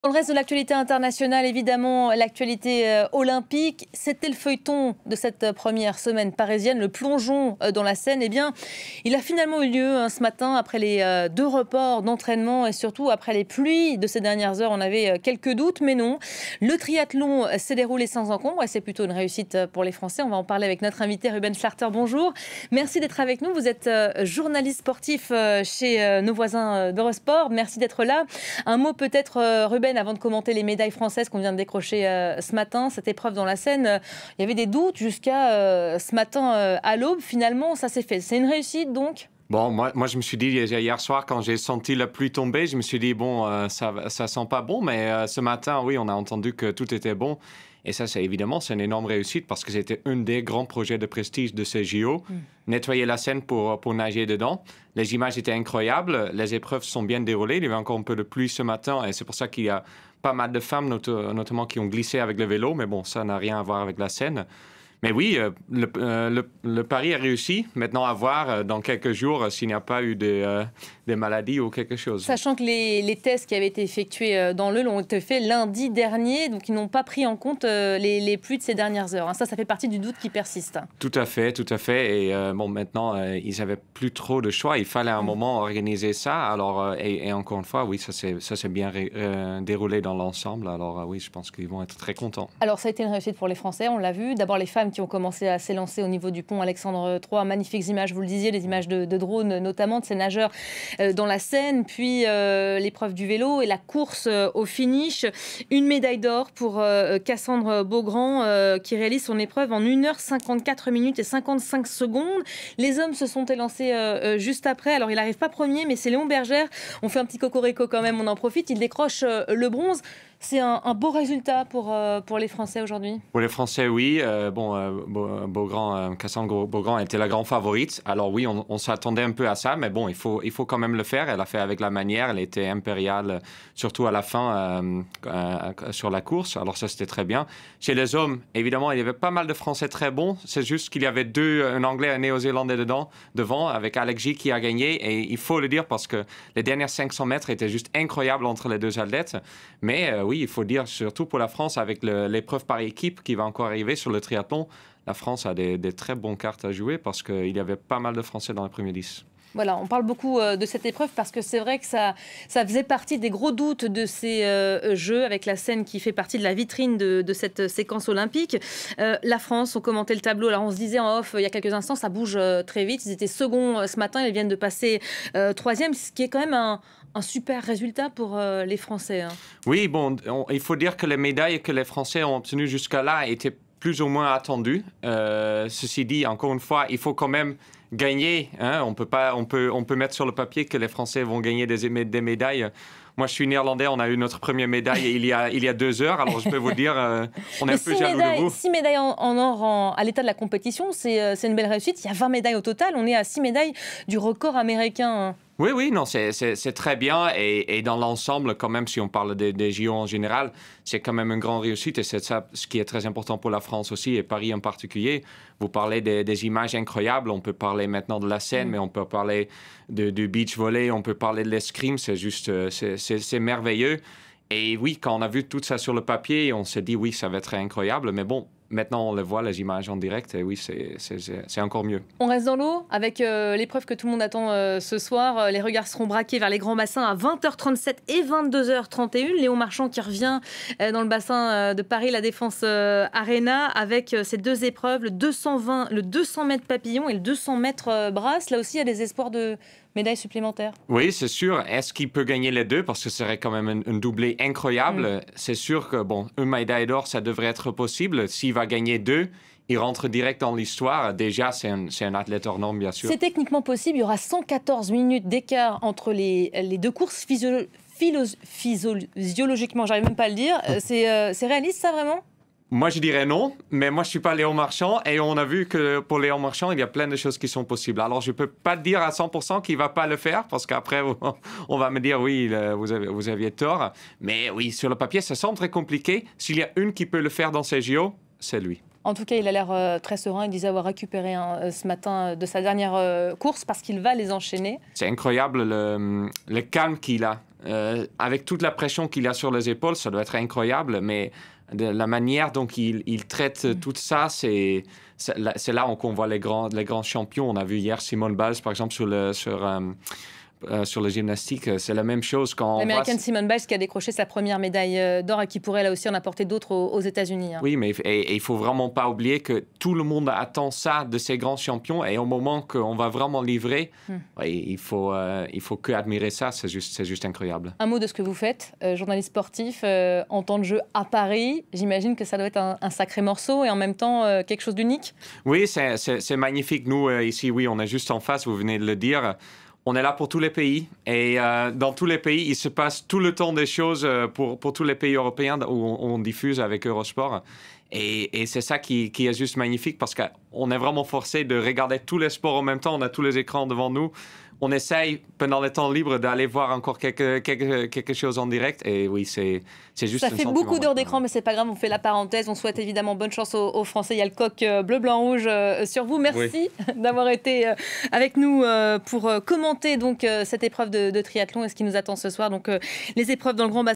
Dans le reste de l'actualité internationale, évidemment, l'actualité olympique, c'était le feuilleton de cette première semaine parisienne, le plongeon dans la Seine. Eh bien, il a finalement eu lieu ce matin après les 2 reports d'entraînement et surtout après les pluies de ces dernières heures. On avait quelques doutes, mais non. Le triathlon s'est déroulé sans encombre et c'est plutôt une réussite pour les Français. On va en parler avec notre invité Ruben Schlarter. Bonjour, merci d'être avec nous. Vous êtes journaliste sportif chez nos voisins d'Eurosport. Merci d'être là. Un mot peut-être, Ruben, avant de commenter les médailles françaises qu'on vient de décrocher ce matin, cette épreuve dans la Seine, il y avait des doutes jusqu'à ce matin à l'aube. Finalement, ça s'est fait. C'est une réussite donc ? Bon, moi, je me suis dit, hier soir, quand j'ai senti la pluie tomber, je me suis dit, bon, ça sent pas bon, mais ce matin, oui, on a entendu que tout était bon. Et ça, c'est une énorme réussite parce que c'était un des grands projets de prestige de ces JO. Nettoyer la Seine pour nager dedans. Les images étaient incroyables. Les épreuves sont bien déroulées. Il y avait encore un peu de pluie ce matin et c'est pour ça qu'il y a pas mal de femmes, notamment, qui ont glissé avec le vélo. Mais bon, ça n'a rien à voir avec la Seine. Mais oui, le pari a réussi. Maintenant, à voir dans quelques jours s'il n'y a pas eu des maladies ou quelque chose. Sachant que les tests qui avaient été effectués dans l'Eule ont été faits lundi dernier, donc ils n'ont pas pris en compte les pluies de ces dernières heures. Ça fait partie du doute qui persiste. Tout à fait, tout à fait. Et bon, maintenant, ils n'avaient plus trop de choix. Il fallait à un moment organiser ça. Alors, et encore une fois, oui, ça s'est bien déroulé dans l'ensemble. Alors, oui, je pense qu'ils vont être très contents. Alors, ça a été une réussite pour les Français, on l'a vu. D'abord, les femmes qui ont commencé à s'élancer au niveau du pont Alexandre III. Magnifiques images, vous le disiez, les images de drones, notamment de ces nageurs dans la Seine. Puis l'épreuve du vélo et la course au finish. Une médaille d'or pour Cassandre Beaugrand qui réalise son épreuve en 1h54 minutes et 55 secondes. Les hommes se sont élancés juste après. Alors, il n'arrive pas premier, mais c'est Léon Bergère. On fait un petit cocorico quand même, on en profite. Il décroche le bronze. C'est un beau résultat pour les Français aujourd'hui. Pour les Français, oui. Cassandre Beaugrand était la grande favorite. Alors oui, on s'attendait un peu à ça, mais bon, il faut quand même le faire. Elle a fait avec la manière. Elle était impériale, surtout à la fin, sur la course. Alors ça, c'était très bien. Chez les hommes, évidemment, il y avait pas mal de Français très bons. C'est juste qu'il y avait un Anglais et un Néo-Zélandais devant, avec Alex G qui a gagné. Et il faut le dire parce que les dernières 500 mètres étaient juste incroyables entre les deux athlètes. Mais oui, il faut dire, surtout pour la France, avec l'épreuve par équipe qui va encore arriver sur le triathlon, la France a des très bonnes cartes à jouer parce qu'il y avait pas mal de Français dans les premiers 10. Voilà, on parle beaucoup de cette épreuve parce que c'est vrai que ça faisait partie des gros doutes de ces Jeux, avec la Seine qui fait partie de la vitrine de cette séquence olympique. La France, on commentait le tableau. Alors on se disait en off il y a quelques instants, ça bouge très vite. Ils étaient seconds ce matin, ils viennent de passer troisième, ce qui est quand même un super résultat pour les Français. Oui, bon, il faut dire que les médailles que les Français ont obtenues jusqu'à là étaient plus ou moins attendues. Ceci dit, encore une fois, il faut quand même gagner. Hein? On peut mettre sur le papier que les Français vont gagner des médailles. Moi, je suis néerlandais, on a eu notre première médaille il y a 2 heures. Alors, je peux vous dire, on est un peu jaloux de vous. 6 médailles en or à l'état de la compétition, c'est une belle réussite. Il y a 20 médailles au total. On est à 6 médailles du record américain. Oui, non, c'est très bien. Et dans l'ensemble, quand même, si on parle des JO en général, c'est quand même une grande réussite. Et c'est ça ce qui est très important pour la France aussi, et Paris en particulier. Vous parlez des images incroyables. On peut parler maintenant de la Seine, mais on peut parler du beach volley, on peut parler de l'escrime. C'est juste, c'est merveilleux. Et oui, quand on a vu tout ça sur le papier, on s'est dit, oui, ça va être incroyable. Mais bon, maintenant, on le voit, les images en direct, et oui, c'est encore mieux. On reste dans l'eau avec l'épreuve que tout le monde attend ce soir. Les regards seront braqués vers les grands bassins à 20h37 et 22h31. Léon Marchand qui revient dans le bassin de Paris, la Défense Arena, avec ces 2 épreuves, le 200 mètres papillon et le 200 mètres brasse. Là aussi, il y a des espoirs de médailles supplémentaires. Oui, c'est sûr. Est-ce qu'il peut gagner les 2? Parce que ce serait quand même un doublé incroyable. C'est sûr que, bon, une médaille d'or, ça devrait être possible. S'il va gagner 2, il rentre direct dans l'histoire. Déjà, c'est un athlète hors norme, bien sûr. C'est techniquement possible. Il y aura 114 minutes d'écart entre les 2 courses physiologiquement, j'arrive même pas à le dire. C'est réaliste, ça, vraiment? Moi, je dirais non, mais moi, je ne suis pas Léon Marchand et on a vu que pour Léon Marchand, il y a plein de choses qui sont possibles. Alors, je ne peux pas dire à 100% qu'il ne va pas le faire parce qu'après, on va me dire, oui, vous aviez tort. Mais oui, sur le papier, ça semble très compliqué. S'il y a une qui peut le faire dans ces JO, c'est lui. En tout cas, il a l'air très serein. Il disait avoir récupéré ce matin de sa dernière course parce qu'il va les enchaîner. C'est incroyable le calme qu'il a. Avec toute la pression qu'il a sur les épaules, ça doit être incroyable, mais de la manière dont il traite tout ça, c'est là qu'on voit les grands champions. On a vu hier Simone Biles, par exemple, sur le gymnastique, c'est la même chose. L'américaine Simone Biles qui a décroché sa première médaille d'or et qui pourrait là aussi en apporter d'autres aux États-Unis. Oui, mais il ne faut vraiment pas oublier que tout le monde attend ça de ces grands champions et au moment qu'on va vraiment livrer, il faut que admirer ça, c'est juste incroyable. Un mot de ce que vous faites, journaliste sportif, en temps de jeu à Paris, j'imagine que ça doit être un sacré morceau et en même temps quelque chose d'unique. Oui, c'est magnifique. Nous, ici, oui, on est juste en face, vous venez de le dire. On est là pour tous les pays et dans tous les pays, il se passe tout le temps des choses pour tous les pays européens où on diffuse avec Eurosport. Et c'est ça qui est juste magnifique parce qu'on est vraiment forcé de regarder tous les sports en même temps. On a tous les écrans devant nous. On essaye, pendant les temps libres, d'aller voir encore quelque chose en direct. Et oui, c'est juste ça fait beaucoup d'heures d'écran, mais c'est pas grave, on fait la parenthèse. On souhaite évidemment bonne chance aux Français. Il y a le coq bleu, blanc, rouge sur vous. Merci d'avoir été avec nous pour commenter donc, cette épreuve de triathlon et ce qui nous attend ce soir. Donc, les épreuves dans le grand bassin.